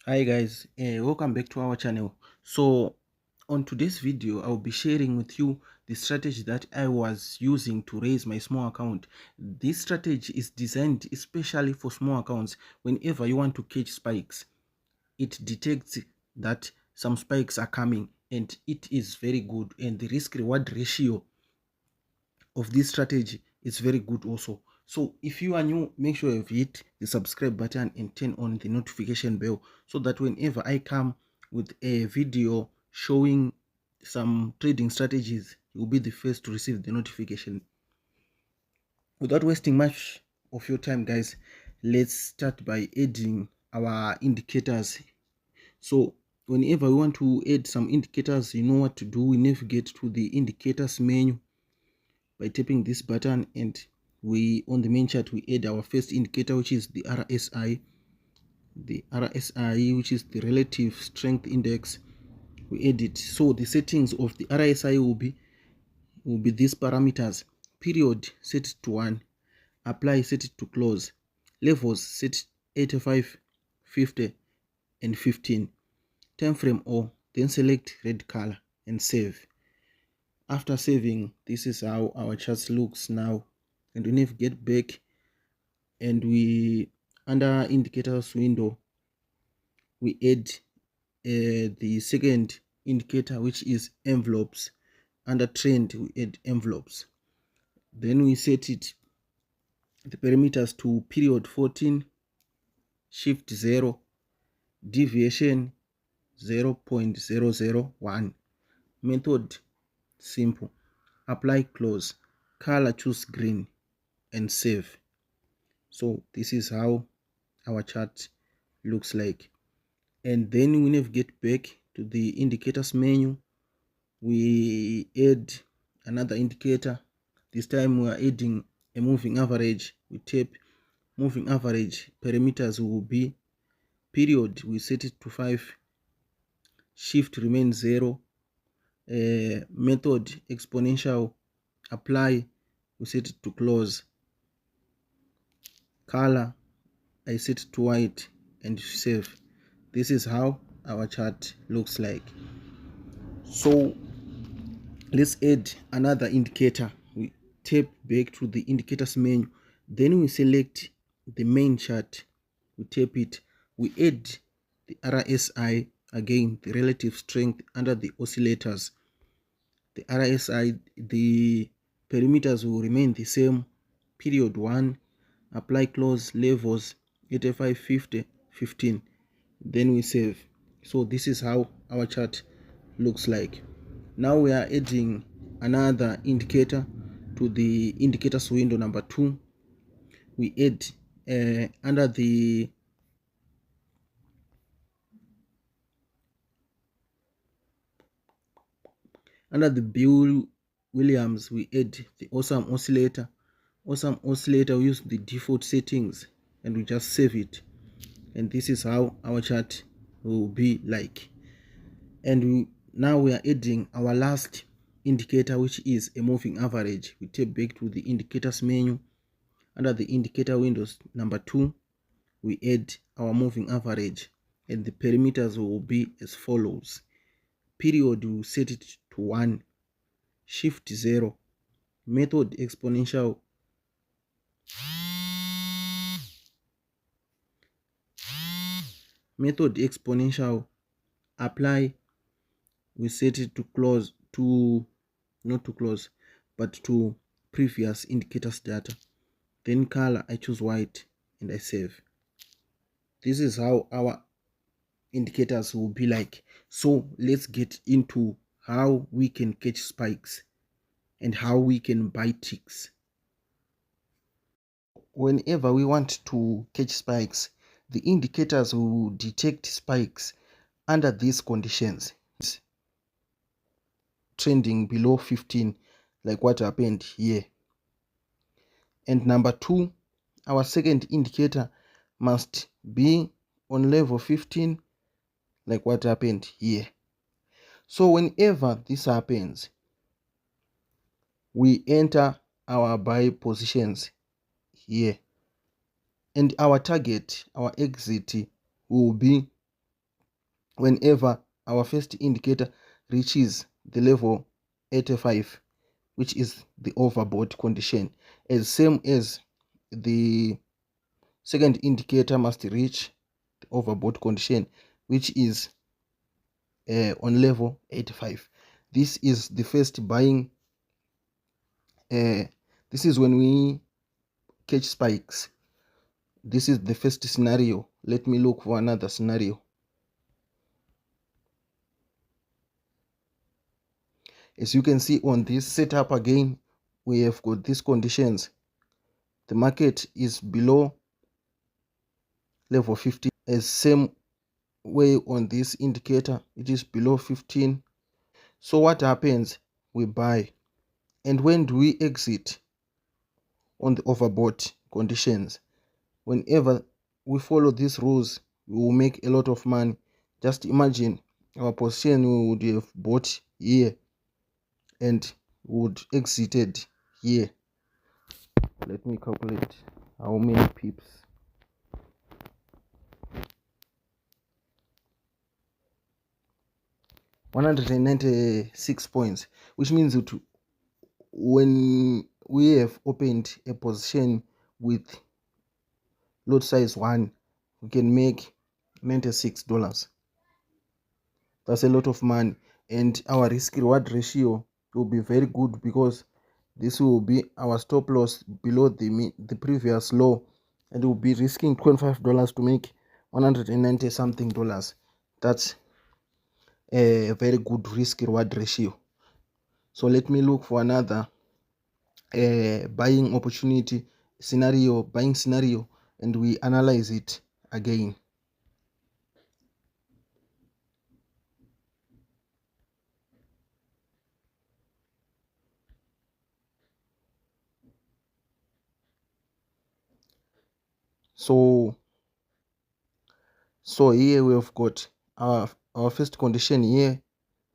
Hi guys, welcome back to our channel. So on today's video I'll be sharing with you the strategy that I was using to raise my small account. This strategy is designed especially for small accounts. Whenever you want to catch spikes, it detects that some spikes are coming, and it is very good, and the risk reward ratio of this strategy is very good also. So if you are new, make sure you've hit the subscribe button and turn on the notification bell, so that whenever I come with a video showing some trading strategies, you'll be the first to receive the notification. Without wasting much of your time guys, let's start by adding our indicators. So whenever we want to add some indicators, you know what to do. We navigate to the indicators menu by tapping this button, and we on the main chart we add our first indicator, which is the RSI, which is the relative strength index. We add it. So the settings of the RSI will be these parameters: period set to 1, apply set it to close, levels set 85, 50 and 15, time frame all, then select red color and save. After saving, this is how our chart looks now. And we navigate back, and we under indicators window we add the second indicator, which is envelopes. Under trend we add envelopes, then we set it the parameters to period 14, shift 0, deviation 0.001, method simple, apply close, color choose green and save. So this is how our chart looks like. And then we navigate back to the indicators menu. We add another indicator. This time we are adding a moving average. We tap moving average. Parameters will be period, we set it to 5, shift remains 0, method exponential, apply, we set it to close, color I set it to white and save. This is how our chart looks like. So let's add another indicator. We tap back to the indicators menu, then we select the main chart, we tap it, we add the RSI again, the relative strength under the oscillators. The RSI, the parameters will remain the same: period 1, apply close, levels 85, 50, 15, then we save. So this is how our chart looks like. Now we are adding another indicator to the indicators window number 2. We add under the Bill Williams, we add the awesome oscillator. Awesome oscillator, we use the default settings and we just save it. And this is how our chart will be like. And now we are adding our last indicator, which is a moving average. We tap back to the indicators menu. Under the indicator windows number 2, we add our moving average, and the parameters will be as follows: period, we set it to 1, shift 0, method exponential, apply, we set it to close, to not to close but to previous indicators data, then color I choose white and I save. This is how our indicators will be like. So let's get into how we can catch spikes and how we can buy ticks. Whenever we want to catch spikes, the indicators will detect spikes under these conditions: trending below 15, like what happened here. And number 2, our second indicator must be on level 15, like what happened here. So whenever this happens, we enter our buy positions here, and our target, our exit will be whenever our first indicator reaches the level 85, which is the overbought condition, as same as the second indicator must reach the overbought condition, which is on level 85. This is the first buying. This is when we catch spikes. This is the first scenario. Let me look for another scenario. As you can see on this setup again, we have got these conditions. The market is below level 15, as same way on this indicator, it is below 15. So what happens? We buy. And when do we exit on the overbought conditions? Whenever we follow these rules, we will make a lot of money. Just imagine our position we would have bought here and would exited here. Let me calculate how many pips. $196 points, which means that when we have opened a position with lot size 1, we can make $96. That's a lot of money, and our risk reward ratio will be very good, because this will be our stop loss below the previous low, and we'll be risking $25 to make 190 something dollars. That's a very good risk reward ratio. So let me look for another buying opportunity scenario, buying scenario, and we analyze it again. So here we have got our first condition here,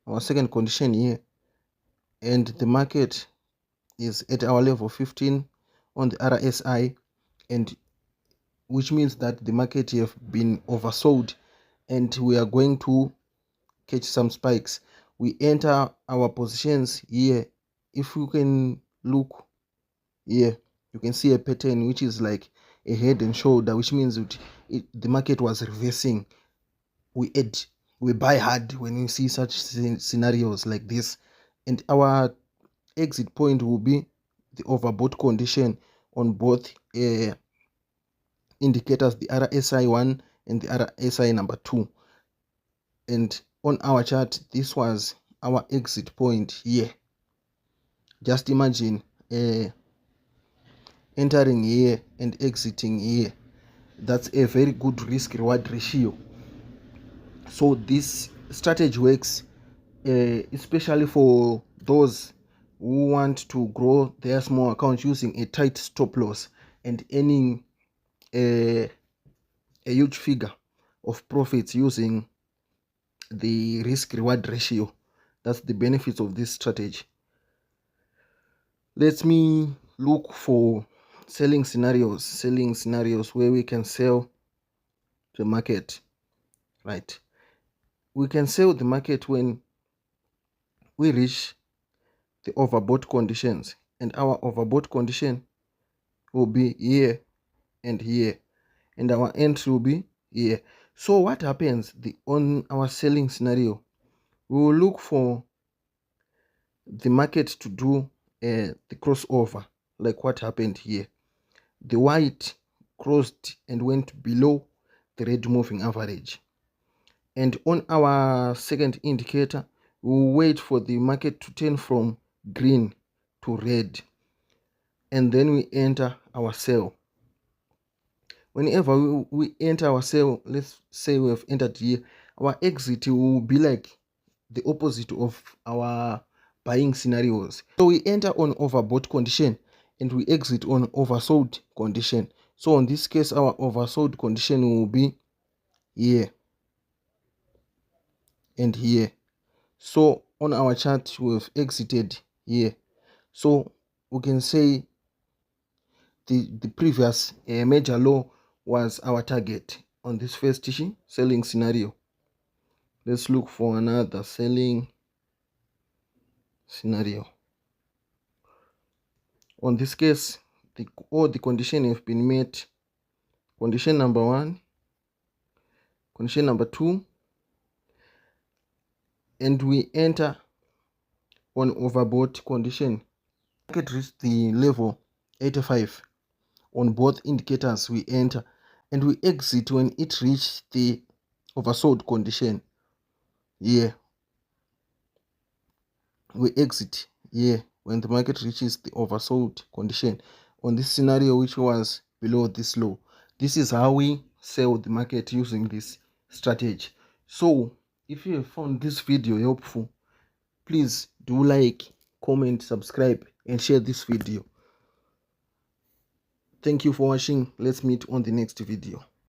our second condition here, and the market is at our level 15 on the RSI, and which means that the market have been oversold, and we are going to catch some spikes. We enter our positions here. If you can look here, you can see a pattern which is like a head and shoulder, which means that the market was reversing. We buy hard when we see such scenarios like this, and our exit point will be the overbought condition on both indicators, the RSI 1 and the RSI number 2. And on our chart, this was our exit point here. Just imagine entering here and exiting here. That's a very good risk reward ratio. So this strategy works especially for those who want to grow their small account using a tight stop loss and earning a huge figure of profits using the risk reward ratio. That's the benefits of this strategy. Let me look for selling scenarios where we can sell the market. Right, we can sell the market when we reach the overbought conditions, and our overbought condition will be here and here, and our entry will be here. So what happens on our selling scenario? We will look for the market to do the crossover, like what happened here. The white crossed and went below the red moving average, and on our second indicator, we will wait for the market to turn from green to red, and then we enter our sell. Whenever we enter our sell, let's say we have entered here, our exit will be like the opposite of our buying scenarios. So we enter on overbought condition and we exit on oversold condition. So in this case, our oversold condition will be here and here. So on our chart, we have exited here. So we can say the previous major low was our target on this first selling scenario. Let's look for another selling scenario. On this case, all the conditions have been met. Condition number 1, condition number 2, and we enter on overbought condition. Market reached the level 85. On both indicators we enter, and we exit when it reached the oversold condition. Here we exit here when the market reaches the oversold condition on this scenario, which was below this low. This is how we sell the market using this strategy. So if you have found this video helpful, please do like, comment, subscribe, and share this video. Thank you for watching. Let's meet on the next video.